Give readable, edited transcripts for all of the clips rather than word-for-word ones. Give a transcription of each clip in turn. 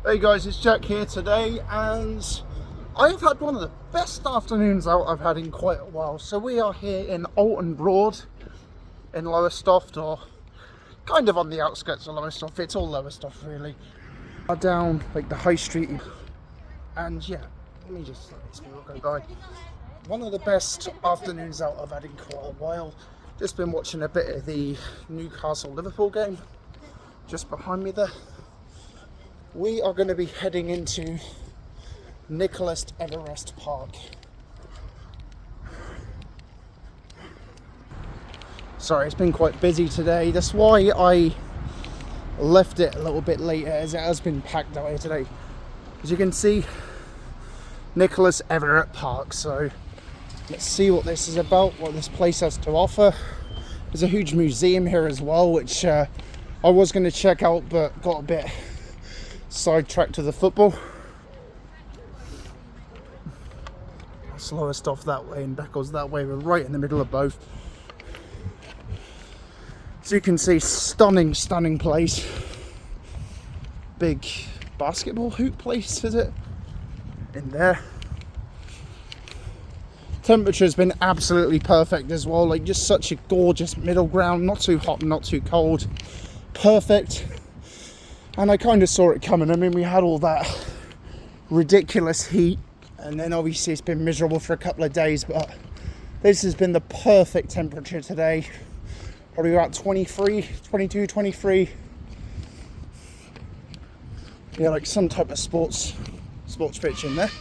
Hey guys, it's Jack here today, and I've had one of the best afternoons out I've had in quite a while. So we are here in OULTON Broad in Lowestoft, or kind of on the outskirts of Lowestoft. It's all Lowestoft really. Down like the high street, and yeah, let me just let this wheel go by. One of the best afternoons out I've had in quite a while. Just been watching a bit of the Newcastle-Liverpool game just behind me there. We are going to be heading into Everitt Park. Sorry, it's been quite busy today. That's why I left it a little bit later, as it has been packed out here today. As you can see, Everitt Park. So let's see what this is about, what this place has to offer. There's a huge museum here as well, which I was going to check out, but got a bit sidetracked to the football. Slowest off that way and Beckles that way. We're right in the middle of both. So you can see, stunning place. Big basketball hoop place, is it? In there. Temperature's been absolutely perfect as well. Like, just such a gorgeous middle ground. Not too hot, not too cold. Perfect. And I kind of saw it coming. I mean, we had all that ridiculous heat, and then obviously it's been miserable for a couple of days, but this has been the perfect temperature today. Probably about 22, 23. Yeah, like some type of sports pitch in there.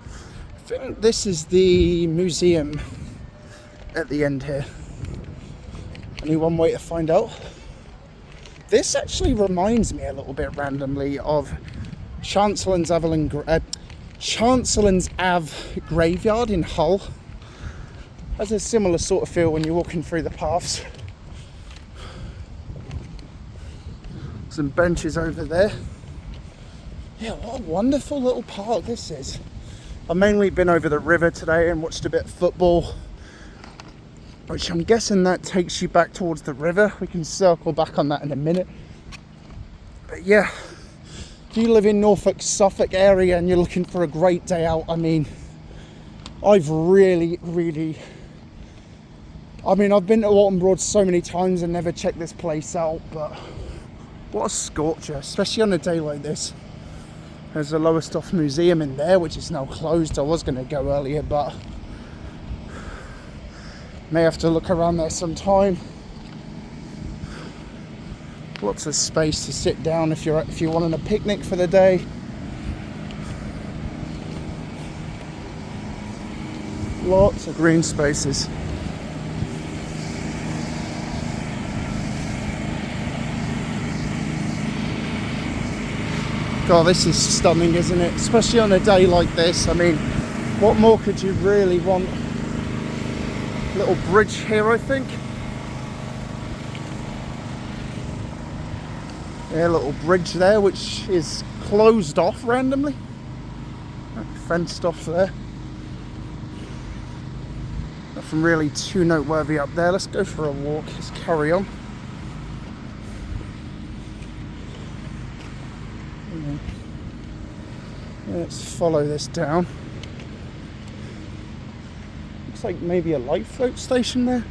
I think this is the museum at the end here. Only one way to find out. This actually reminds me a little bit randomly of Chancellor's Ave graveyard in Hull. Has a similar sort of feel when you're walking through the paths. Some benches over there. Yeah, what a wonderful little park this is. I've mainly been over the river today and watched a bit of football, which I'm guessing that takes you back towards the river. We can circle back on that in a minute. But yeah, if you live in Norfolk, Suffolk area and you're looking for a great day out, I mean, I've I've been to OULTON Broad so many times and never checked this place out, but what a scorcher, especially on a day like this. There's a Lowestoft museum in there, which is now closed. I was going to go earlier, but may have to look around there sometime. Lots of space to sit down if you're wanting a picnic for the day. Lots of green spaces. God, this is stunning, isn't it? Especially on a day like this. I mean, what more could you really want? Little bridge here, I think. Yeah, little bridge there, which is closed off randomly. Fenced off there. Nothing really too noteworthy up there. Let's go for a walk. Let's carry on. Let's follow this down. Looks like maybe a light float station there.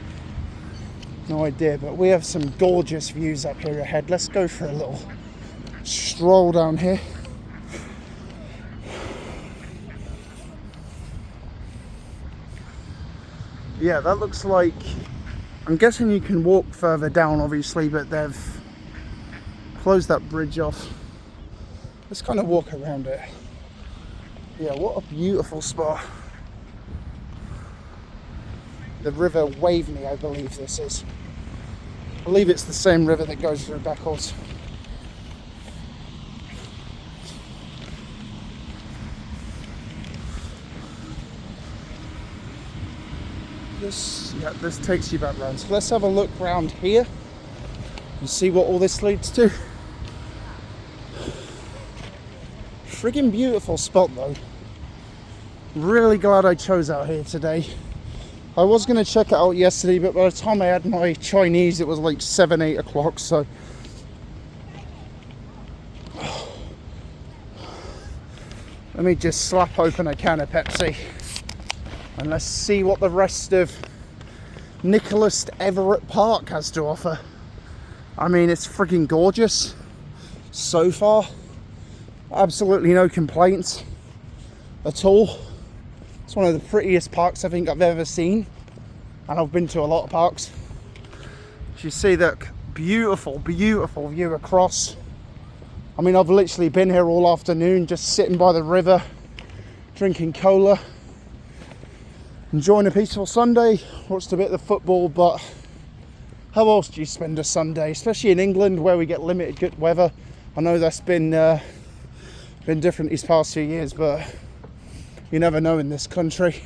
No idea, but we have some gorgeous views up here ahead. Let's go for a little stroll down here. Yeah, that looks like, I'm guessing you can walk further down obviously, but they've closed that bridge off. Let's kind of walk around it. Yeah, what a beautiful spot. The river Waveney, I believe this is. I believe it's the same river that goes through Beckles. This takes you back round. So let's have a look round here and see what all this leads to. Friggin' beautiful spot though. Really glad I chose out here today. I was going to check it out yesterday, but by the time I had my Chinese it was like 7-8 o'clock, so Let me just slap open a can of Pepsi and let's see what the rest of Nicholas Everitt Park has to offer. I mean, it's freaking gorgeous so far. Absolutely no complaints at all. It's one of the prettiest parks I think I've ever seen, and I've been to a lot of parks. You see that beautiful, beautiful view across. I mean, I've literally been here all afternoon, just sitting by the river, drinking cola, enjoying a peaceful Sunday. Watched a bit of the football, but how else do you spend a Sunday, especially in England where we get limited good weather? I know that's been different these past few years, but you never know in this country.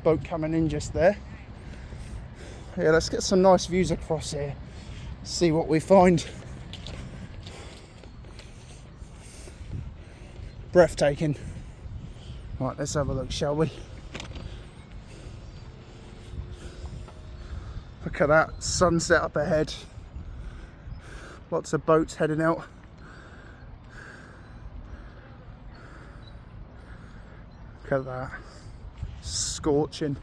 Boat coming in just there. Yeah, let's get some nice views across here. See what we find. Breathtaking. Right, let's have a look, shall we? Look at that sunset up ahead. Lots of boats heading out. Look at that. Scorching.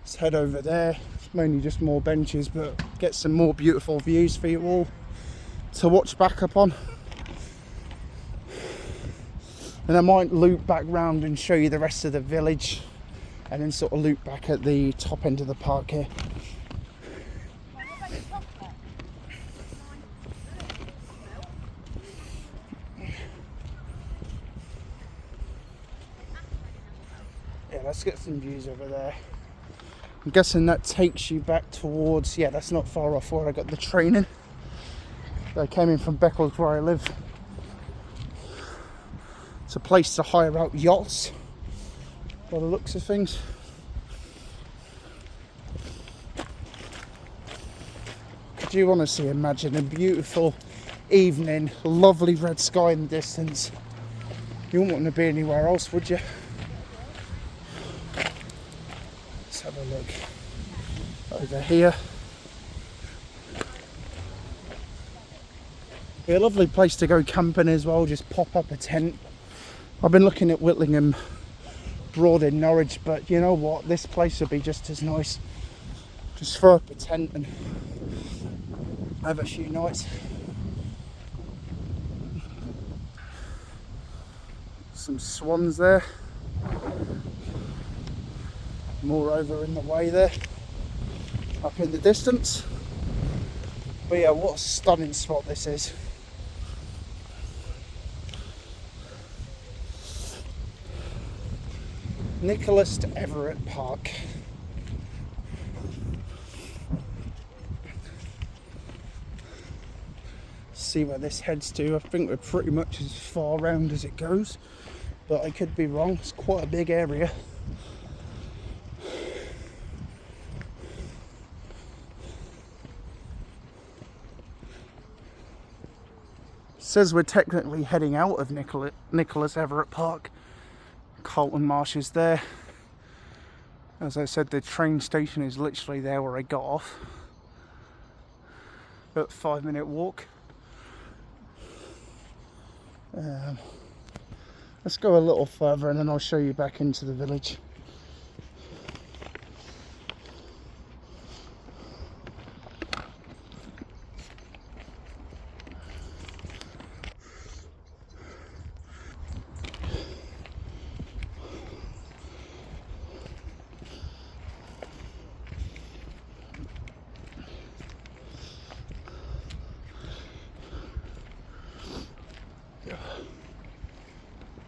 Let's head over there. It's mainly just more benches, but get some more beautiful views for you all to watch back up on. And I might loop back round and show you the rest of the village, and then sort of loop back at the top end of the park here. Yeah, let's get some views over there. I'm guessing that takes you back towards, yeah, that's not far off where I got the training. I came in from Beccles where I live. It's a place to hire out yachts, by the looks of things. Could you honestly imagine a beautiful evening, lovely red sky in the distance? You wouldn't want to be anywhere else, would you? Let's have a look over here. Be a lovely place to go camping as well, just pop up a tent. I've been looking at Whitlingham Broad in Norwich, but you know what, this place would be just as nice. Just throw up a tent and have a few nights. Some swans there. More over in the way there, up in the distance. But yeah, what a stunning spot this is. Nicholas Everitt Park. See where this heads to. I think we're pretty much as far round as it goes, but I could be wrong. It's quite a big area. It says we're technically heading out of Nicholas Everitt Park. Carlton Marsh is there. As I said, the train station is literally there where I got off. About 5-minute walk. Let's go a little further and then I'll show you back into the village.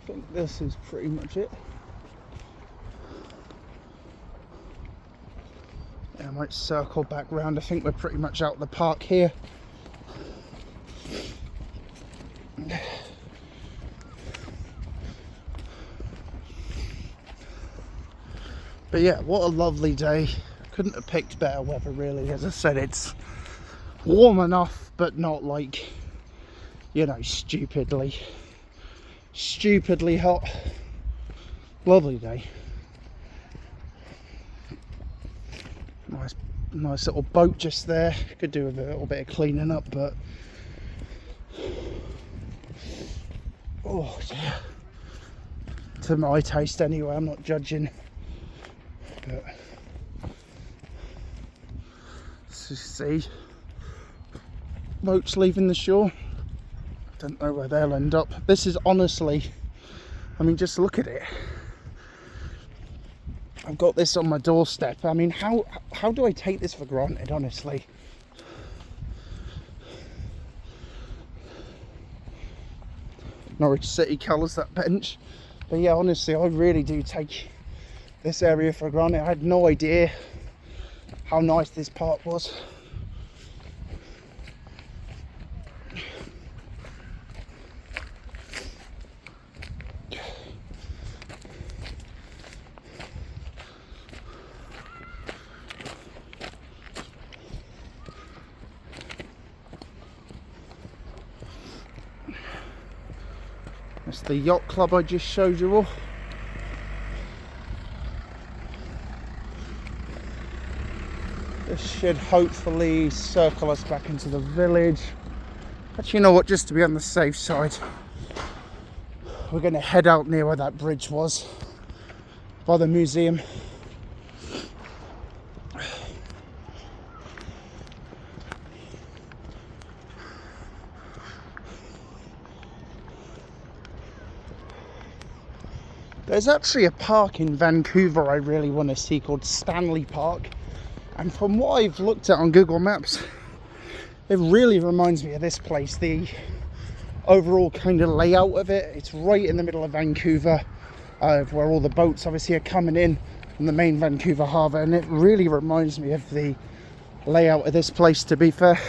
I think this is pretty much it. Yeah, I might circle back round. I think we're pretty much out of the park here. But yeah, what a lovely day. Couldn't have picked better weather really. As I said, it's warm enough, but not like, you know, stupidly hot. Lovely day. Nice little boat just there. Could do with a little bit of cleaning up, but Oh dear. To my taste anyway, I'm not judging. But let's just see. Boats leaving the shore. Don't know where they'll end up. This is honestly, I mean, just look at it. I've got this on my doorstep. I mean, how do I take this for granted, honestly? Norwich City colours, that bench. But yeah, honestly, I really do take this area for granted. I had no idea how nice this park was. That's the yacht club I just showed you all. This should hopefully circle us back into the village. Actually, you know what, just to be on the safe side, we're going to head out near where that bridge was, by the museum. There's actually a park in Vancouver I really want to see called Stanley Park, and from what I've looked at on Google Maps, it really reminds me of this place. The overall kind of layout of it, it's right in the middle of Vancouver, where all the boats obviously are coming in from the main Vancouver harbour, and it really reminds me of the layout of this place, to be fair.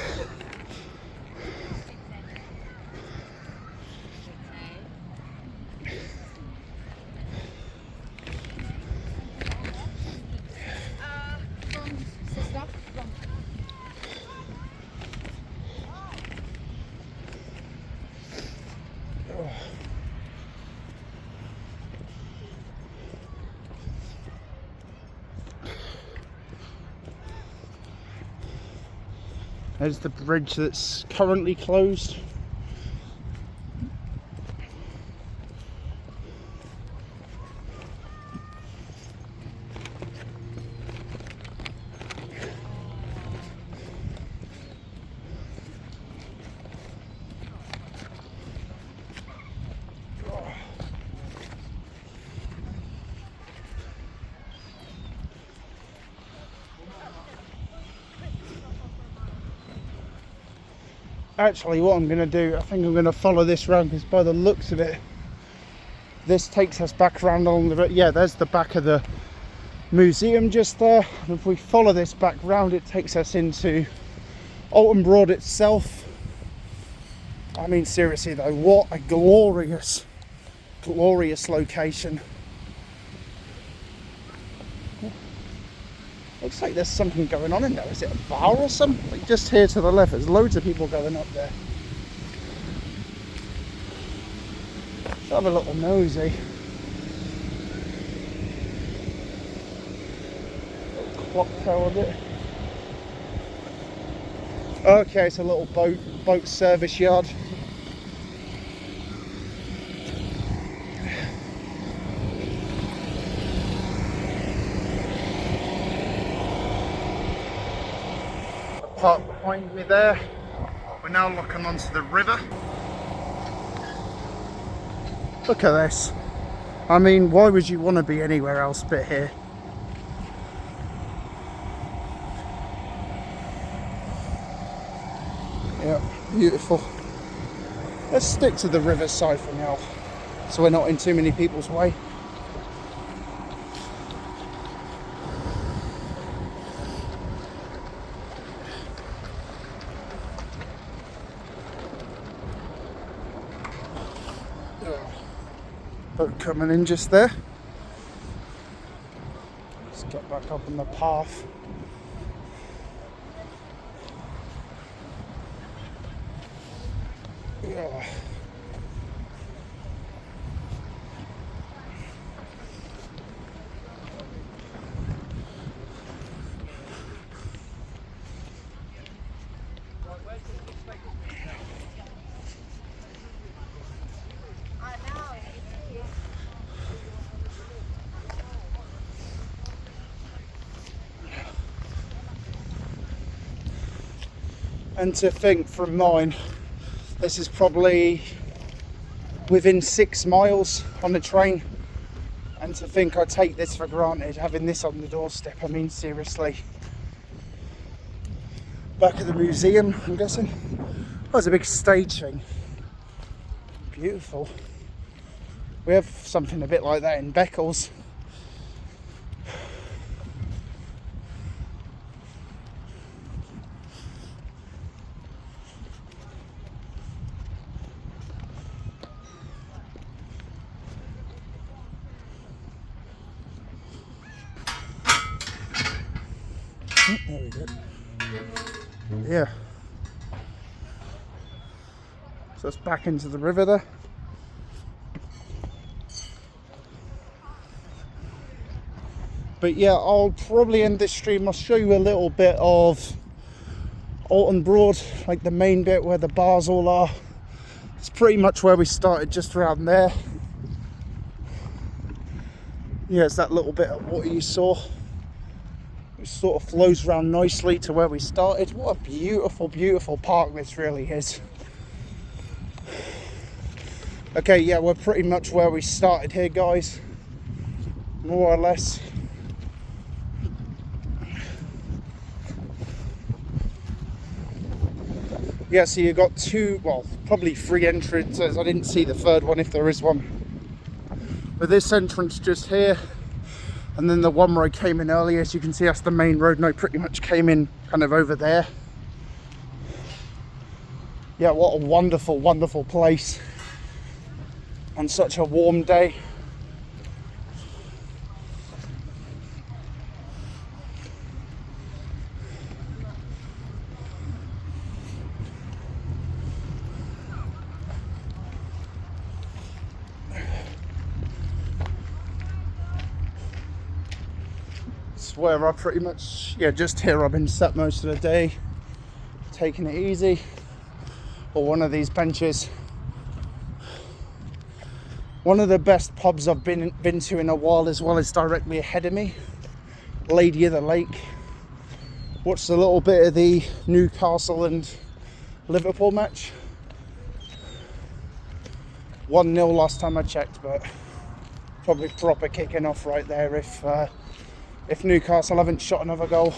There's the bridge that's currently closed. Actually, what I'm going to do, I think I'm going to follow this round, because by the looks of it, this takes us back around along the, yeah, there's the back of the museum just there. And if we follow this back round, it takes us into OULTON Broad itself. I mean, seriously though, what a glorious, glorious location. Looks like there's something going on in there. Is it a bar or something? Like just here to the left, there's loads of people going up there. Let's have a little nosy. Little clock tower bit. Okay, it's a little boat service yard. Park behind me there. We're now looking onto the river. Look at this. I mean, why would you want to be anywhere else but here? Yeah, beautiful. Let's stick to the riverside for now, so we're not in too many people's way. Boat coming in just there. Let's get back up on the path. Yeah. And to think from mine, this is probably within 6 miles on the train. And to think I take this for granted, having this on the doorstep. I mean, seriously. Back at the museum, I'm guessing. Oh, there's a big stage thing. Beautiful. We have something a bit like that in Beccles. There we go. Yeah. So it's back into the river there. But yeah, I'll probably end this stream. I'll show you a little bit of OULTON Broad, like the main bit where the bars all are. It's pretty much where we started, just around there. Yeah, it's that little bit of water you saw. It sort of flows around nicely to where we started. What a beautiful, beautiful park this really is. Okay, yeah, we're pretty much where we started here, guys. More or less. Yeah, so you got 2, well, probably 3 entrances. I didn't see the third one, if there is one. But this entrance just here, and then the one where I came in earlier, as you can see, that's the main road, and I pretty much came in kind of over there. Yeah, what a wonderful, wonderful place on such a warm day. Where I pretty much, yeah, just here I've been sat most of the day, taking it easy, or one of these benches. One of the best pubs I've been to in a while as well is directly ahead of me, Lady of the Lake. Watched a little bit of the Newcastle and Liverpool match. 1-0 last time I checked, but probably proper kicking off right there if Newcastle haven't shot another goal.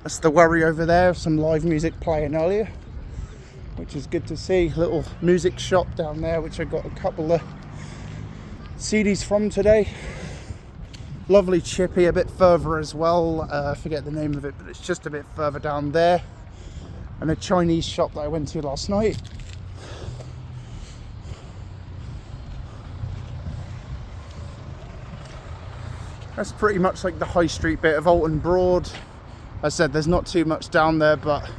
That's the Worry over there, some live music playing earlier, which is good to see. Little music shop down there, which I got a couple of CDs from today. Lovely chippy, a bit further as well. I forget the name of it, but it's just a bit further down there. And a Chinese shop that I went to last night. That's pretty much like the high street bit of OULTON Broad. As I said, there's not too much down there, but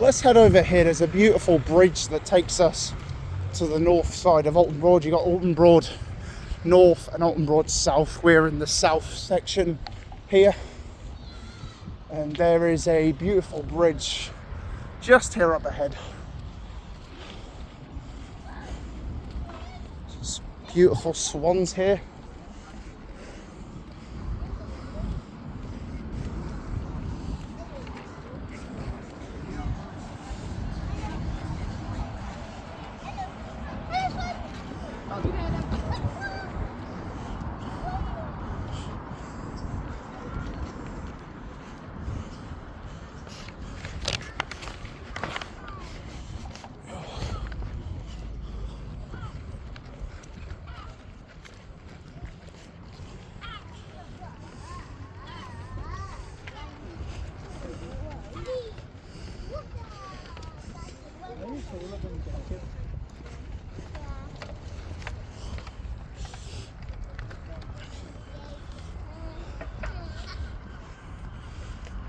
let's head over here. There's a beautiful bridge that takes us to the north side of OULTON Broad. You got OULTON Broad North and OULTON Broad South. We're in the south section here, and there is a beautiful bridge just here up ahead. Just beautiful swans here.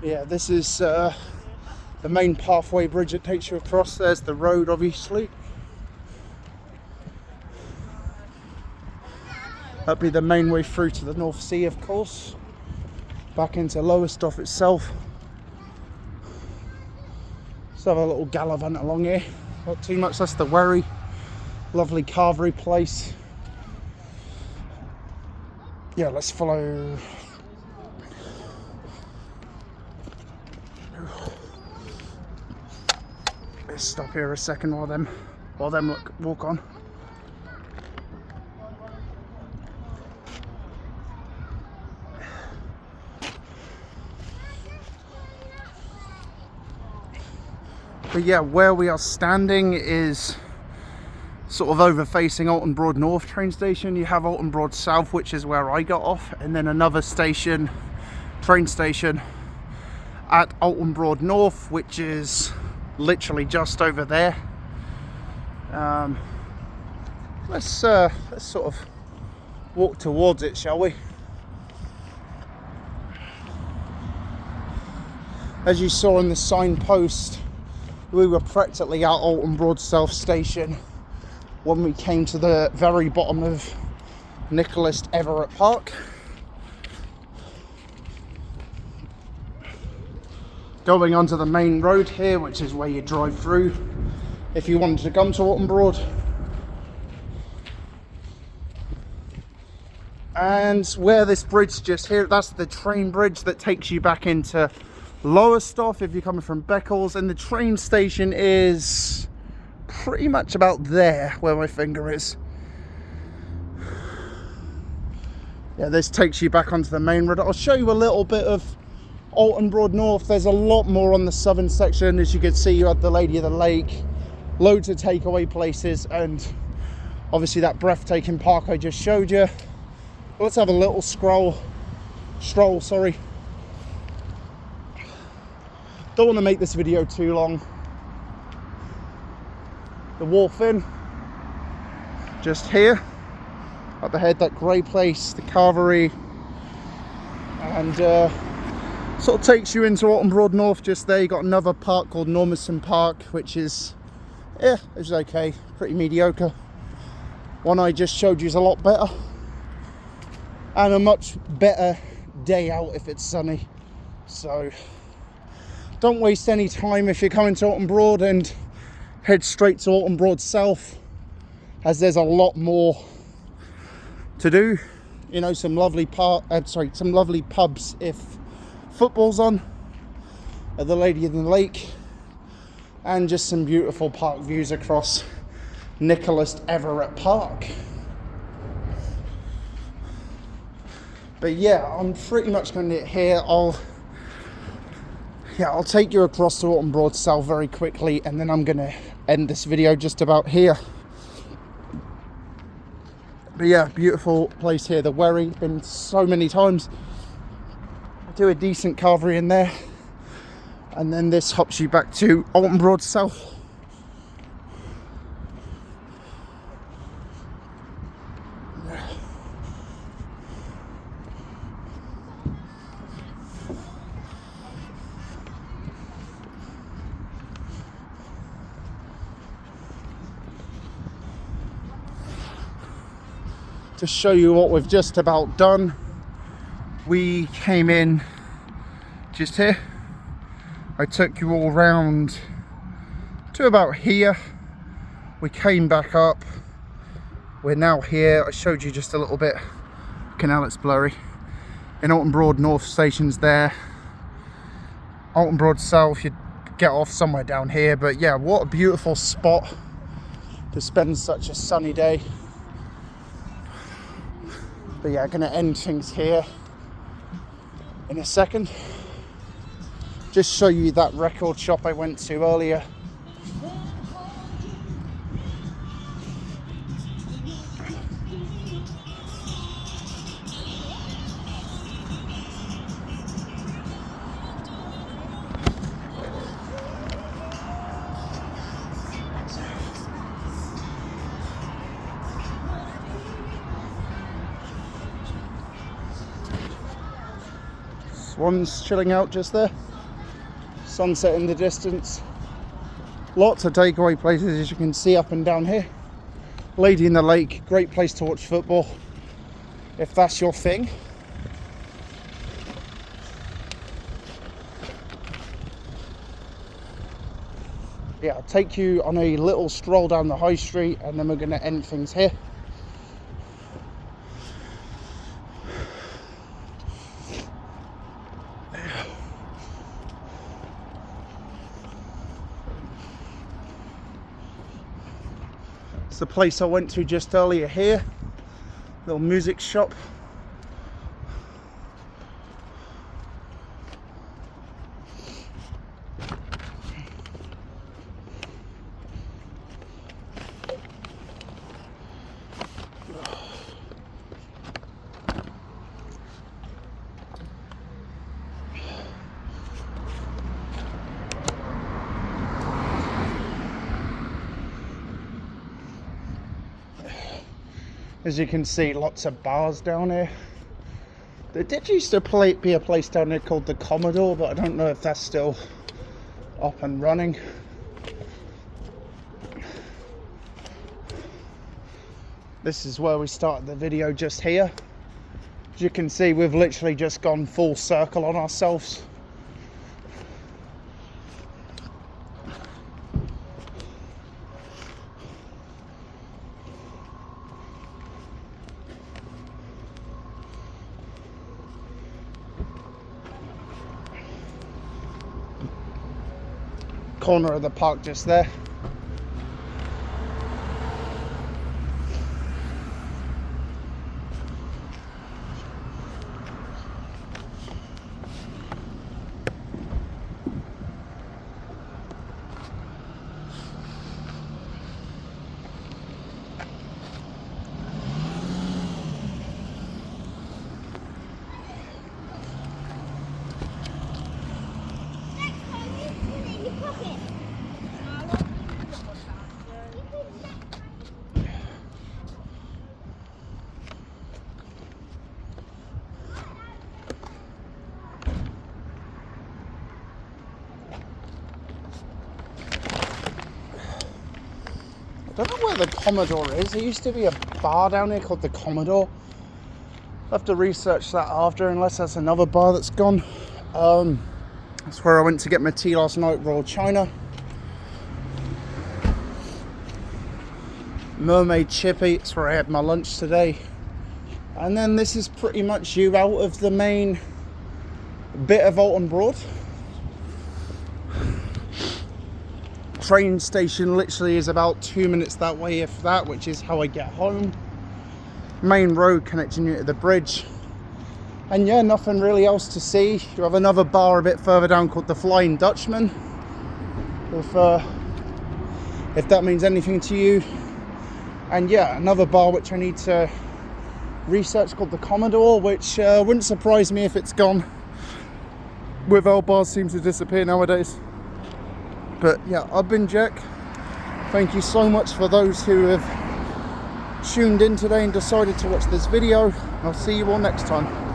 Yeah, this is the main pathway bridge that takes you across. There's the road, obviously. That'd be the main way through to the North Sea, of course. Back into Lowestoft itself. Let's have a little gallivant along here. Not too much, that's the Worry. Lovely carvery place. yeah, let's follow. Let's stop here a second while them walk on. But yeah, where we are standing is sort of over facing Oulton Broad North train station. You have Oulton Broad South, which is where I got off, and then another station, train station at Oulton Broad North, which is literally just over there. Let's sort of walk towards it, shall we? As you saw in the signpost, we were practically at Oulton Broad South station when we came to the very bottom of Nicholas Everitt Park. Going onto the main road here, which is where you drive through if you wanted to come to Oulton Broad. And where this bridge just here, that's the train bridge that takes you back into Lowestoft if you're coming from Beccles, and the train station is pretty much about there where my finger is. Yeah, this takes you back onto the main road. I'll show you a little bit of Oulton Broad North. There's a lot more on the southern section. As you can see, you had the Lady of the Lake, loads of takeaway places, and obviously that breathtaking park I just showed you. Let's have a little stroll, sorry. Don't want to make this video too long. The Wharf Inn, just here up ahead, that grey place, the Carvery, and sort of takes you into Oulton Broad North. Just there you got another park called Normanstown Park, which is, yeah, it's okay, pretty mediocre. One I just showed you is a lot better, and a much better day out if it's sunny. So don't waste any time if you're coming to Oulton Broad, and head straight to Oulton Broad South, as there's a lot more to do. You know, some lovely some lovely pubs if football's on at the Lady of the Lake, and just some beautiful park views across Nicholas Everitt Park. But yeah, I'm pretty much going to here. I'll take you across to Oulton Broad South very quickly, and then I'm going to end this video just about here. But yeah, beautiful place here, the Wherry, been so many times. Do a decent carvery in there, and then this hops you back to Oulton Broad South. To show you what we've just about done, we came in just here. I took you all round to about here. We came back up. We're now here. I showed you just a little bit. Canal, it's blurry. In Oulton Broad North station's there. Oulton Broad South, you'd get off somewhere down here. But yeah, what a beautiful spot to spend such a sunny day. But yeah, I'm going to end things here in a second. Just show you that record shop I went to earlier. Swan's chilling out just there. Sunset in the distance. Lots of takeaway places, as you can see up and down here. Lady in the Lake, great place to watch football if that's your thing. Yeah, I'll take you on a little stroll down the high street, and then we're going to end things here. the place I went to just earlier here. Little music shop. As you can see, lots of bars down here. There did used to be a place down there called the Commodore, but I don't know if that's still up and running. This is where we started the video, just here. As you can see, we've literally just gone full circle on ourselves. Corner of the park just there. I don't know where the Commodore is. There used to be a bar down here called the Commodore. I'll have to research that after, unless that's another bar that's gone. That's where I went to get my tea last night, Royal China. Mermaid Chippy, it's where I had my lunch today. And then this is pretty much you out of the main bit of OULTON Broad. Train station literally is about 2 minutes that way, if that, which is how I get home. Main road connecting you to the bridge. And yeah, nothing really else to see. You have another bar a bit further down called the Flying Dutchman, if that means anything to you. And yeah, another bar which I need to research called the Commodore, which wouldn't surprise me if it's gone. With old bars seem to disappear nowadays. But yeah, I've been Jack. Thank you so much for those who have tuned in today and decided to watch this video. I'll see you all next time.